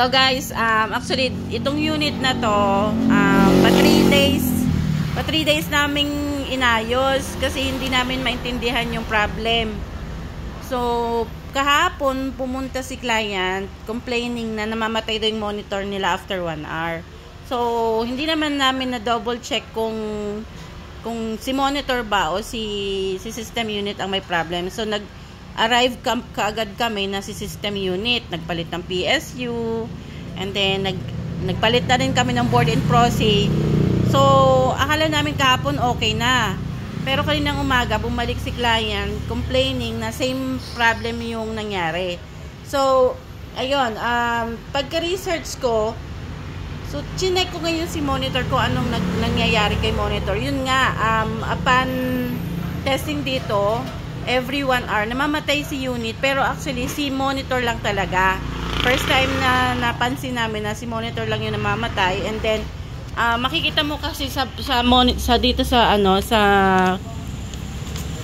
So guys, actually itong unit na to, pa 3 days naming inayos kasi hindi namin maintindihan yung problem. So kahapon pumunta si client complaining na namamatay daw yung monitor nila after 1 hour. So hindi naman namin na double check kung si monitor ba o si system unit ang may problem. So nag-arrive kaagad kami na si system unit, nagpalit ng PSU, and then nagpalit na rin kami ng board and proxy. So akala namin kahapon okay na. Pero kaninang umaga bumalik si client complaining na same problem yung nangyari. So ayun, pagka-research ko, so chinek ko ngayon si monitor ko anong nangyayari kay monitor. Yun nga, upon testing dito, every 1 hour namamatay si unit, pero actually si monitor lang talaga. First time na napansin namin na si monitor lang yung namamatay. And then makikita mo kasi sa dito sa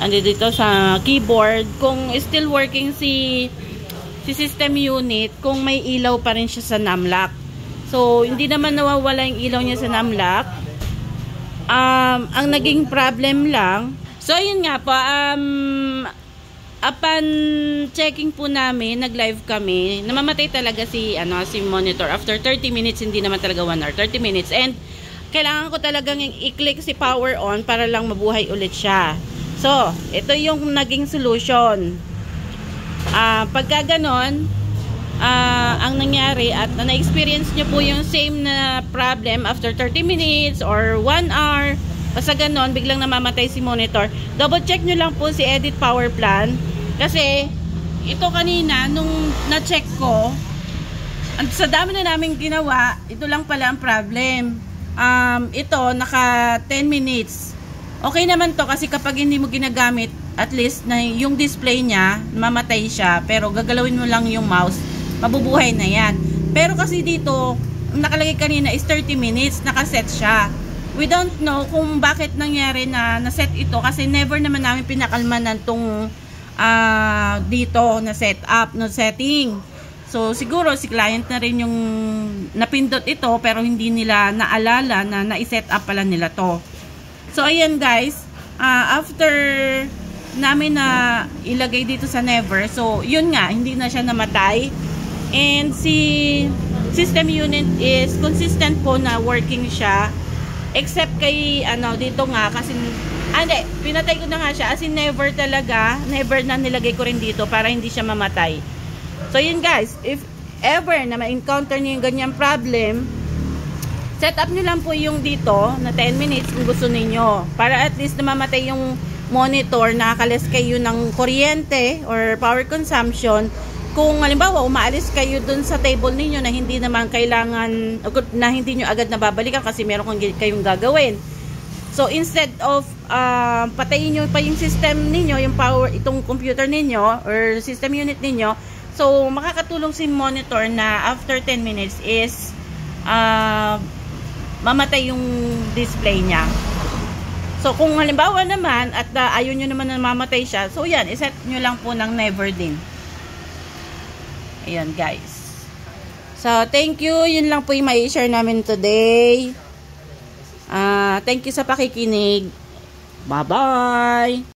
dito sa keyboard kung still working si system unit, kung may ilaw pa rin siya sa numlock. So hindi naman nawawala yung ilaw niya sa numlock. Ang naging problem lang, so yun nga po, upon checking po namin, nag-live kami, namamatay talaga si monitor after 30 minutes, hindi naman talaga 1 hour, 30 minutes. And kailangan ko talagang i-click si power on para lang mabuhay ulit siya. So ito yung naging solution. Pagka ganon, ang nangyari at na-experience nyo po yung same na problem after 30 minutes or 1 hour, basta ganon, biglang namamatay si monitor, double check nyo lang po si edit power plan. Kasi ito kanina nung na-check ko, sa dami na namin ginawa, ito lang pala ang problem. Ito naka 10 minutes. Okay naman to kasi kapag hindi mo ginagamit, at least na yung display niya, mamatay siya, pero gagalawin mo lang yung mouse, mabubuhay na yan. Pero kasi dito nakalagay kanina is 30 minutes, nakaset siya. We don't know kung bakit nangyari na naset ito kasi never naman namin pinakalmanan tong dito na setup, no setting. So siguro si client na rin yung napindot ito pero hindi nila naalala na na-set up pala nila to. So ayan guys, after namin na ilagay dito sa never, so yun nga, hindi na siya namatay. And si system unit is consistent po na working siya, except kay dito nga kasi hindi, pinatay ko na nga siya as in never talaga, never na nilagay ko rin dito para hindi siya mamatay. So yun guys, if ever na ma-encounter niyo yung ganyang problem, set up nyo lang po yung dito na 10 minutes kung gusto niyo, para at least namamatay yung monitor, nakakalis kayo ng kuryente or power consumption. Kung halimbawa umaalis kayo dun sa table ninyo na hindi naman kailangan, na hindi nyo agad nababalikan kasi meron kayong gagawin. So instead of patayin nyo pa yung system ninyo, yung power, itong computer ninyo or system unit ninyo, so makakatulong si monitor na after 10 minutes is mamatay yung display niya. So kung halimbawa naman at ayaw nyo naman na mamatay siya, so yan, iset nyo lang po ng never din. Ayan guys. So thank you, yun lang po yung may share namin today. Thank you sa pakikinig. Bye bye.